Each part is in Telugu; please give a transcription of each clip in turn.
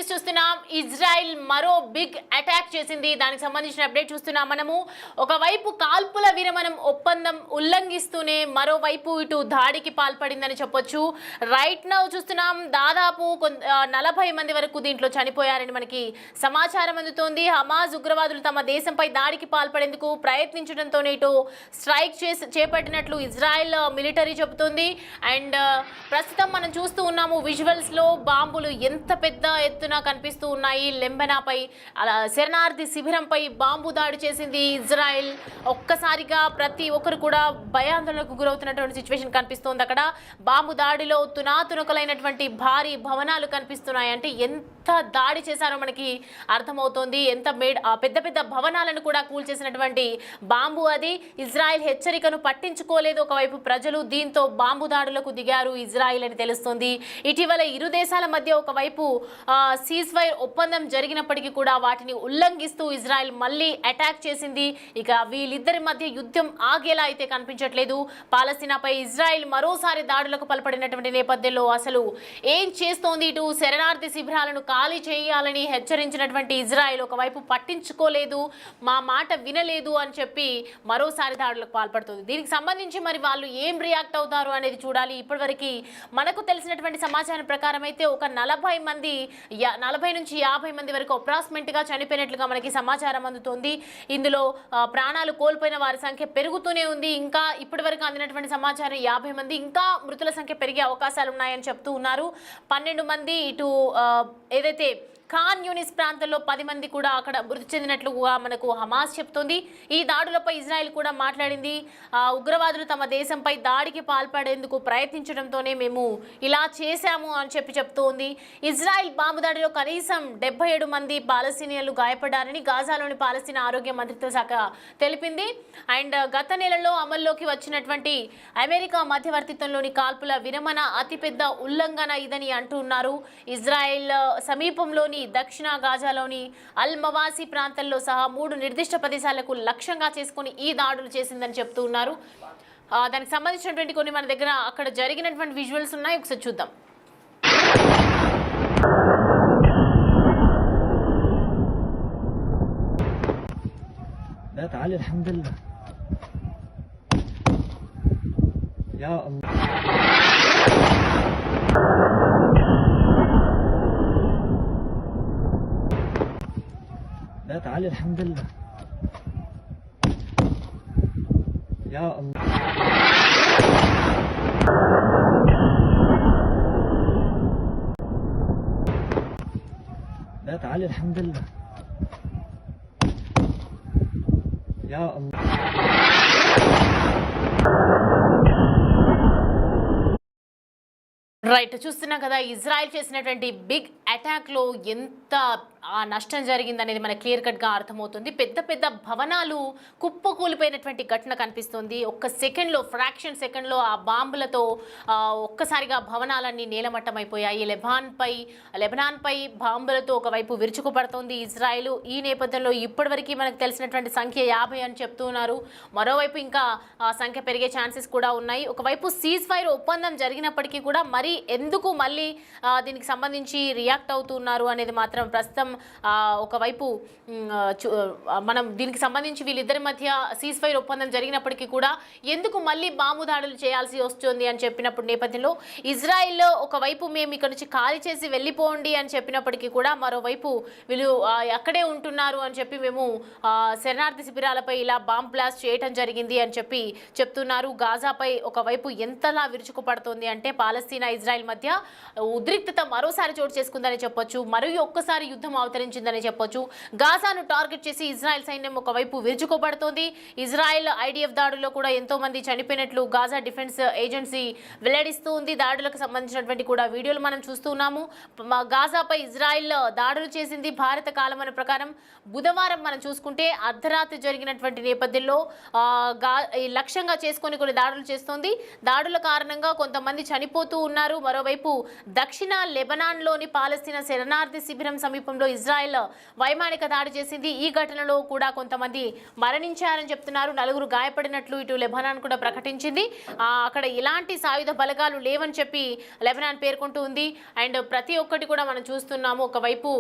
న్యూస్ చూస్తున్నాం. ఇజ్రాయెల్ మరో బిగ్ అటాక్ చేసింది. దానికి సంబంధించిన అప్డేట్ చూస్తున్నాం మనము. ఒకవైపు కాల్పుల విరమణం ఒప్పందం ఉల్లంఘిస్తూనే మరోవైపు ఇటు దాడికి పాల్పడిందని చెప్పొచ్చు. రైట్ నౌ చూస్తున్నాం దాదాపు 40 మంది వరకు దీంట్లో చనిపోయారని మనకి సమాచారం అందుతోంది. హమాజ్ ఉగ్రవాదులు తమ దేశంపై దాడికి పాల్పడేందుకు ప్రయత్నించడంతోనే ఇటు స్ట్రైక్ చేపట్టినట్లు ఇజ్రాయెల్ మిలిటరీ చెబుతోంది. అండ్ ప్రస్తుతం మనం చూస్తూ ఉన్నాము విజువల్స్ లో బాంబులు ఎంత పెద్ద ఎత్తున కనిపిస్తూ ఉన్నాయి. లెంబనాపై శరణార్థి శిబిరంపై బాంబు దాడి చేసింది ఇజ్రాయెల్. ఒక్కసారిగా ప్రతి ఒక్కరు కూడా భయాందోళనకు గురవుతున్నటువంటి సిచ్యువేషన్ కనిపిస్తోంది. అక్కడ బాంబు దాడిలో తునాతునకలైనటువంటి భారీ భవనాలు కనిపిస్తున్నాయి. అంటే ఎంత దాడి చేశారో మనకి అర్థమవుతోంది. ఎంత పెద్ద పెద్ద భవనాలను కూడా కూల్చేసినటువంటి బాంబు అది. ఇజ్రాయెల్ హెచ్చరికను పట్టించుకోలేదు ఒకవైపు ప్రజలు. దీంతో బాంబు దాడులకు దిగారు ఇజ్రాయెల్ అని తెలుస్తోంది. ఇటీవల ఇరు దేశాల మధ్య ఒకవైపు సీజ్ ఫైర్ ఒప్పందం జరిగినప్పటికీ కూడా వాటిని ఉల్లంఘిస్తూ ఇజ్రాయెల్ మళ్ళీ అటాక్ చేసింది. ఇక వీళ్ళిద్దరి మధ్య యుద్ధం ఆగేలా అయితే కనిపించట్లేదు. పాలస్తీనాపై ఇజ్రాయెల్ మరోసారి దాడులకు పాల్పడినటువంటి నేపథ్యంలో అసలు ఏం చేస్తోంది? ఇటు శరణార్థి శిబిరాలను ఖాళీ చేయాలని హెచ్చరించినటువంటి ఇజ్రాయెల్ ఒకవైపు పట్టించుకోలేదు, మా మాట వినలేదు అని చెప్పి మరోసారి దాడులకు పాల్పడుతుంది. దీనికి సంబంధించి మరి వాళ్ళు ఏం రియాక్ట్ అవుతారు అనేది చూడాలి. ఇప్పటివరకు మనకు తెలిసినటువంటి సమాచారం ప్రకారం అయితే ఒక 40 నుంచి 50 మంది వరకు అప్రాక్సిమేట్గా చనిపోయినట్లుగా మనకి సమాచారం అందుతోంది. ఇందులో ప్రాణాలు కోల్పోయిన వారి సంఖ్య పెరుగుతూనే ఉంది. ఇంకా ఇప్పటి వరకు అందినటువంటి సమాచారం 50 మంది, ఇంకా మృతుల సంఖ్య పెరిగే అవకాశాలు ఉన్నాయని చెప్తూ ఉన్నారు. 12 మంది ఇటు ఏదైతే ఖాన్ యూనిస్ ప్రాంతంలో 10 మంది కూడా అక్కడ మృతి చెందినట్లుగా మనకు హమాస్ చెప్తోంది. ఈ దాడులపై ఇజ్రాయెల్ కూడా మాట్లాడింది. ఉగ్రవాదులు తమ దేశంపై దాడికి పాల్పడేందుకు ప్రయత్నించడంతోనే మేము ఇలా చేశాము అని చెప్తోంది. ఇజ్రాయెల్ బాంబు దాడిలో కనీసం 77 మంది పాలస్తీనియన్లు గాయపడ్డారని గాజాలోని పాలస్తీనా ఆరోగ్య మంత్రిత్వ శాఖ తెలిపింది. అండ్ గత నెలలో అమల్లోకి వచ్చినటువంటి అమెరికా మధ్యవర్తిత్వంలోని కాల్పుల విరమణ అతిపెద్ద ఉల్లంఘన ఇదని అంటున్నారు. ఇజ్రాయెల్ సమీపంలోని దక్షిణ గాజాలోని అల్ మవాసి ప్రాంతంలో సహా 3 నిర్దిష్ట ప్రదేశాలకు లక్ష్యంగా చేసుకుని ఈ దాడులు చేసిందని చెప్తూ ఉన్నారు. దానికి సంబంధించినటువంటి కొన్ని మన దగ్గర అక్కడ జరిగినటువంటి విజువల్స్ ఉన్నాయి, ఒకసారి చూద్దాం. تعالي الحمد لله يا الله لا تعالي الحمد لله يا الله لا تعالي الحمد لله يا الله రైట్, చూస్తున్నాం కదా ఇజ్రాయెల్ చేసినటువంటి బిగ్ అటాక్లో ఎంత నష్టం జరిగిందనేది మనకు క్లియర్ కట్గా అర్థమవుతుంది. పెద్ద పెద్ద భవనాలు కుప్పకూలిపోయినటువంటి ఘటన కనిపిస్తుంది. ఒక్క సెకండ్లో, ఫ్రాక్షన్ సెకండ్లో ఆ బాంబులతో ఒక్కసారిగా భవనాలన్నీ నేలమట్టమైపోయాయి. లెబనాన్పై బాంబులతో ఒకవైపు విరుచుకుపడుతోంది ఇజ్రాయెల్. ఈ నేపథ్యంలో ఇప్పటివరకు మనకు తెలిసినటువంటి సంఖ్య 50 అని చెప్తూ ఉన్నారు. మరోవైపు ఇంకా సంఖ్య పెరిగే ఛాన్సెస్ కూడా ఉన్నాయి. ఒకవైపు సీజ్ ఫైర్ ఒప్పందం జరిగినప్పటికీ కూడా మరి ఎందుకు మళ్ళీ దీనికి సంబంధించి రియాక్ట్ అవుతున్నారు అనేది మాత్రం ప్రస్తుతం ఒకవైపు మనం దీనికి సంబంధించి వీళ్ళిద్దరి మధ్య సీజ్ ఫైర్ ఒప్పందం జరిగినప్పటికీ కూడా ఎందుకు మళ్ళీ బాంబు దాడులు చేయాల్సి వస్తుంది అని చెప్పినప్పుడు నేపథ్యంలో ఇజ్రాయెల్ ఒకవైపు మేము ఇక్కడ నుంచి ఖాళీ చేసి వెళ్ళిపోండి అని చెప్పినప్పటికీ కూడా మరోవైపు వీళ్ళు అక్కడే ఉంటున్నారు అని చెప్పి మేము శరణార్థి శిబిరాలపై ఇలా బాంబ్ బ్లాస్ట్ చేయటం జరిగింది అని చెప్పి చెప్తున్నారు. గాజాపై ఒకవైపు ఎంతలా విరుచుకుపడుతోంది అంటే పాలస్తీనా ఇజ్రాయెల్ మధ్య ఉద్రిక్తత మరోసారి చోటు చేసుకుందని చెప్పొచ్చు. మరియు ఒక్కసారి యుద్ధం అవతరించిందని చెప్పొచ్చు. గాజాను టార్గెట్ చేసి ఇజ్రాయెల్ సైన్యం ఒకవైపు విరుచుకోబడుతోంది. ఇజ్రాయెల్ ఐడిఎఫ్ దాడుల్లో కూడా ఎంతో మంది చనిపోయినట్లు గాజా డిఫెన్స్ ఏజెన్సీ వెల్లడిస్తూ ఉంది. దాడులకు సంబంధించినటువంటి కూడా వీడియోలు మనం చూస్తున్నాము. గాజాపై ఇజ్రాయెల్ దాడులు చేసింది భారత కాలమాన ప్రకారం బుధవారం మనం చూసుకుంటే అర్ధరాత్రి జరిగినటువంటి నేపథ్యంలో లక్ష్యంగా చేసుకొని కొన్ని దాడులు చేస్తోంది. దాడుల కారణంగా కొంతమంది చనిపోతూ ఉన్నారు. మరోవైపు దక్షిణ లెబనాన్లోని పాలస్తీనా శరణార్థి శిబిరం సమీపంలో ఇజ్రాయెల్ వైమానిక దాడి చేసింది. ఈ ఘటనలో కూడా కొంతమంది మరణించారని చెప్తున్నారు, 4 గాయపడినట్లు ఇటు లెబనాన్ కూడా ప్రకటించింది. అక్కడ ఎలాంటి సాయుధ బలగాలు లేవని చెప్పి లెబనాన్ పేర్కొంటూ ఉంది. అండ్ ప్రతి ఒక్కటి కూడా మనం చూస్తున్నాము. ఒకవైపు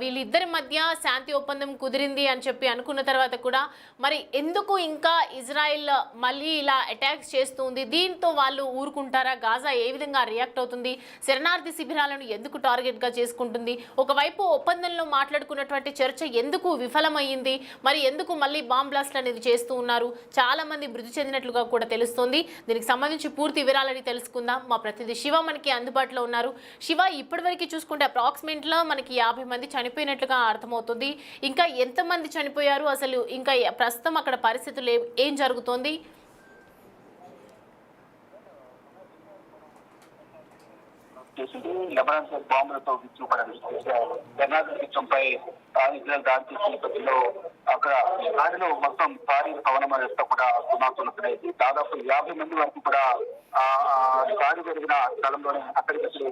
వీళ్ళిద్దరి మధ్య శాంతి ఒప్పందం కుదిరింది అని చెప్పి అనుకున్న తర్వాత కూడా మరి ఎందుకు ఇంకా ఇజ్రాయెల్ మళ్ళీ ఇలా అటాక్స్ చేస్తుంది? దీంతో వాళ్ళు ఊరుకుంటారా? గాజా ఏ విధంగా రియాక్ట్ అవుతుంది? శరణార్థి శిబిరాలను ఎందుకు టార్గెట్ గా చేసుకుంటుంది? ఒకవైపు ఒప్పందంలో మాట్లాడుకున్నటువంటి చర్చ ఎందుకు విఫలమైంది? మరి ఎందుకు మళ్ళీ బాంబ్ బ్లాస్ట్ అనేది చేస్తూ ఉన్నారు? చాలా మంది మృతి చెందినట్లుగా కూడా తెలుస్తోంది. దీనికి సంబంధించి పూర్తి వివరాలని తెలుసుకుందాం. మా ప్రతినిధి శివ మనకి అందుబాటులో ఉన్నారు. శివ, ఇప్పటివరకు చూసుకుంటే అప్రాక్సిమేట్ లో మనకి 50 మంది చనిపోయినట్లుగా అర్థమవుతుంది. ఇంకా ఎంతమంది చనిపోయారు? అసలు ఇంకా ప్రస్తుతం అక్కడ పరిస్థితులు ఏం జరుగుతోంది? లెబనాన్ బాంబులతో విజృంభణపై ఇజ్రాయెల్ దాడి చేసిన నేపథ్యంలో అక్కడ దాడిలో మొత్తం భారీ భవన వ్యవస్థ కూడా సుమారుతున్నాయి. దాదాపు 50 మంది వరకు కూడా దాడి జరిగిన స్థలంలోనే అక్కడికి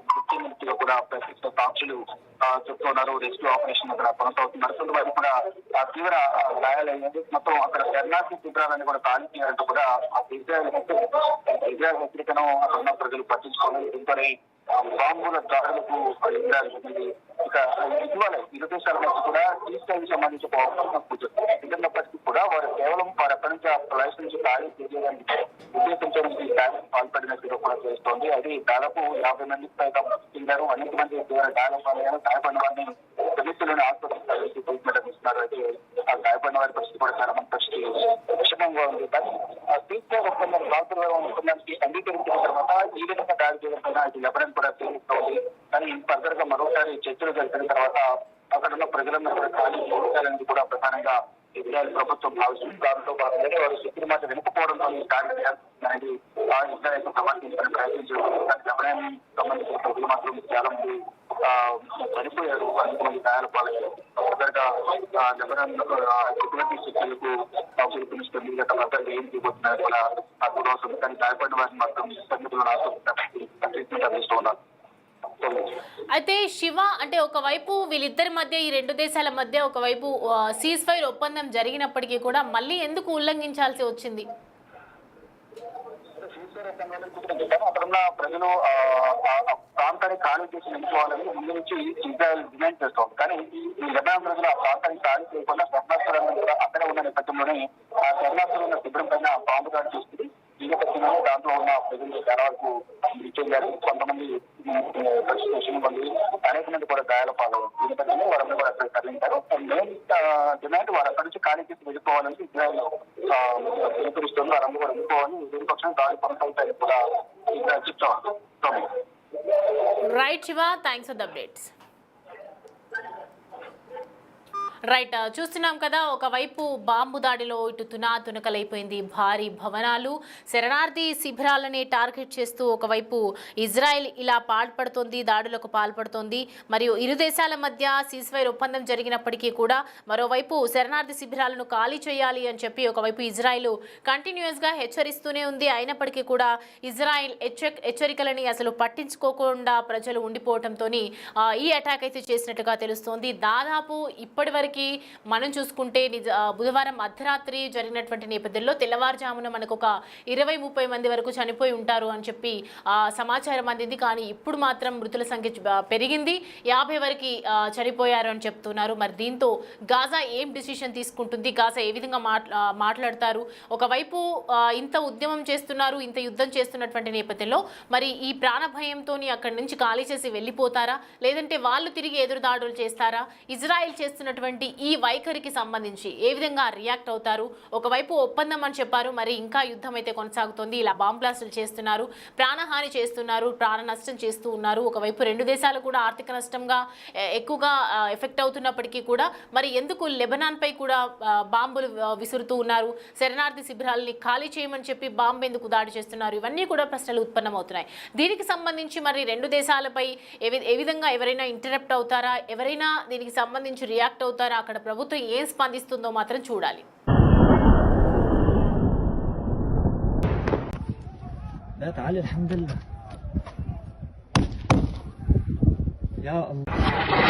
మృత్యుగా కూడా ప్రత్యక్ష సాక్షులు చెప్తున్నారు. రెస్క్యూ ఆపరేషన్ అక్కడ కొనసాగుతున్నారు. వారికి కూడా తీవ్ర గాయాలయ్యింది. మొత్తం అక్కడ శరణార్థి శిబిరాలని కూడా ఖాళీ చేయాలంటూ కూడా ఇజ్రాయెల్ హెచ్చరికను అక్కడ ఉన్న ప్రజలు పట్టించుకోవాలి. దీంతోనే బాంబుల దాడులకు ఇక ఇటీవల ఇరు దేశాల మధ్య కూడా ఈస్టైల్ సంబంధించి కుదిరినప్పటికీ కూడా వారు కేవలం వారు అక్కడి నుంచి ఆ ప్లేస్ నుంచి ఖాళీ చేయడానికి ఉద్దేశించడానికి పాల్పడినట్టుగా కూడా తెలుస్తోంది. అది దాదాపు 50 మందికి పైగా మృతి చెందారు. అనేక మంది తీవ్ర గాయపడిన వారిని పోలీసులను ఆసుపత్రికి ట్రీట్మెంట్ ఇస్తున్నారు. అయితే ఆ గాయపడిన వారి పరిస్థితి కూడా చాలా మంది పరిస్థితి విషమంగా ఉంది. కానీ పీస్ఫైర్ ఒప్పందం ఒప్పందానికి అంగీకరించిన తర్వాత ఈ విధంగా దాడి చేయడం అది లెబనాన్ కూడా తేలిస్తోంది. కానీ ఫర్దర్ గా మరోసారి చర్చలు జరిగిన తర్వాత అక్కడ ఉన్న ప్రజలందరూ కూడా ఖాళీ చేయాలని కూడా ప్రధానంగా ఇజ్రాయెల్ ప్రభుత్వం భావిస్తుంది. దాంతో భాగంగానే వారు శక్తి మాట వెనుకపోవడంతో ఈ దాడి చేయాల్సింది ఇజ్రాయెల్ సమర్థించడానికి ప్రయత్నించారు. లెబనాన్ సంబంధించిన ప్రజలు మాత్రం చాలా మంది చనిపోయారు. అనేక మంది గాయాల పాలయ్యారు. ఫర్దర్గా లెబనాన్ సెక్యూరిటీ శక్తులకు పిలుపునిస్తుంది. గత ఫర్దర్గా ఏం చేయబోతున్నారో కూడా చూడవలసింది. కానీ గాయపడిన వారిని మాత్రం సన్నిధులను ఆశిస్తూ ఉన్నారు. అయితే శివ, అంటే ఒకవైపు వీళ్ళిద్దరి మధ్య, ఈ 2 దేశాల మధ్య ఒకవైపు సీజ్ ఫైర్ ఒప్పందం జరిగినప్పటికీ కూడా మళ్ళీ ఎందుకు ఉల్లంఘించాల్సి వచ్చింది? అక్కడున్న ప్రజలు ప్రాంతాన్ని ఖాళీ చేసి నిలుపుకోవాలని ముందు నుంచి ఇజ్రాయెల్ డిమాండ్ చేస్తోంది. కానీ ఈ లెబనాన్ ప్రజలు ఆ ప్రాంతాన్ని ఖాళీ చేయకుండా శరణార్థులను కూడా అక్కడే ఉన్న నేపథ్యంలోనే ఆ శరణార్థులు ఉన్న శిబిరం పైన బాంబు దాడి చేస్తుంది. ఈ నేపథ్యంలో దాంట్లో ఉన్న ప్రజలు చాలా వరకు మృతి కొంతమంది అనేక మంది కూడా గాయాల పాలయ్యారు. ఈ నేపథ్యంలో వారందరూ కూడా అక్కడ తరలించారు. మెయిన్ డిమాండ్ వారు అక్కడి నుంచి ఖాళీ చేసి వెళ్ళిపోవాలని ఇజ్రాయెల్ పిలుపునిస్తుంది. వారందరూ కూడా వెళ్ళిపోవాలని విపక్షం దాడి కొనసాగుతాయని కూడా ఇజ్రాయెల్ చెప్తారు. Right Shiva, thanks for the updates. Right, చూస్తున్నాం కదా, ఒకవైపు బాంబు దాడిలో ఇటు తునకలైపోయింది. భారీ భవనాలు, శరణార్థి శిబిరాలని టార్గెట్ చేస్తూ ఒకవైపు ఇజ్రాయెల్ ఇలా పాల్పడుతోంది, దాడులకు పాల్పడుతోంది. మరియు ఇరు దేశాల మధ్య సీజ్ఫైర్ ఒప్పందం జరిగినప్పటికీ కూడా మరోవైపు శరణార్థి శిబిరాలను ఖాళీ చేయాలి అని చెప్పి ఒకవైపు ఇజ్రాయెల్ కంటిన్యూస్గా హెచ్చరిస్తూనే ఉంది. అయినప్పటికీ కూడా ఇజ్రాయెల్ హెచ్చరికలని అసలు పట్టించుకోకుండా ప్రజలు ఉండిపోవడంతో ఈ అటాక్ అయితే చేసినట్టుగా తెలుస్తోంది. దాదాపు ఇప్పటి వరకు మనం చూసుకుంటే బుధవారం అర్ధరాత్రి జరిగినటువంటి నేపథ్యంలో తెల్లవారుజామున మనకు ఒక 20-30 మంది వరకు చనిపోయి ఉంటారు అని చెప్పి సమాచారం అందింది. కానీ ఇప్పుడు మాత్రం మృతుల సంఖ్య పెరిగింది, 50 వరకు చనిపోయారు అని చెప్తున్నారు. మరి దీంతో గాజా ఏం డిసిషన్ తీసుకుంటుంది? గాజా ఏ విధంగా మాట్లాడతారు? ఒకవైపు ఇంత ఉద్యమం చేస్తున్నారు, ఇంత యుద్ధం చేస్తున్నటువంటి నేపథ్యంలో మరి ఈ ప్రాణ భయంతో అక్కడి నుంచి ఖాళీ చేసి వెళ్ళిపోతారా, లేదంటే వాళ్ళు తిరిగి ఎదురు దాడులు చేస్తారా? ఇజ్రాయెల్ చేస్తున్నటువంటి ఈ వైఖరికి సంబంధించి ఏ విధంగా రియాక్ట్ అవుతారు? ఒకవైపు ఒప్పందం అని చెప్పారు, మరి ఇంకా యుద్ధం అయితే కొనసాగుతోంది. ఇలా బాంబ్ బ్లాస్టులు చేస్తున్నారు, ప్రాణహాని చేస్తున్నారు, ప్రాణ నష్టం చేస్తూ ఉన్నారు. ఒకవైపు 2 దేశాలు కూడా ఆర్థిక నష్టంగా ఎక్కువగా ఎఫెక్ట్ అవుతున్నప్పటికీ కూడా మరి ఎందుకు లెబనాన్ పై కూడా బాంబులు విసురుతూ ఉన్నారు? శరణార్థి శిబిరాలని ఖాళీ చేయమని చెప్పి బాంబు ఎందుకు దాడి చేస్తున్నారు? ఇవన్నీ కూడా ప్రశ్నలు ఉత్పన్నమవుతున్నాయి. దీనికి సంబంధించి మరి 2 దేశాలపై ఏ విధంగా ఎవరైనా ఇంటరప్ట్ అవుతారా? ఎవరైనా దీనికి సంబంధించి రియాక్ట్ అవుతారా? అక్కడ ప్రభుత్వం ఏం స్పందిస్తుందో మాత్రం చూడాలి. لا تعالي الحمد لله يا الله.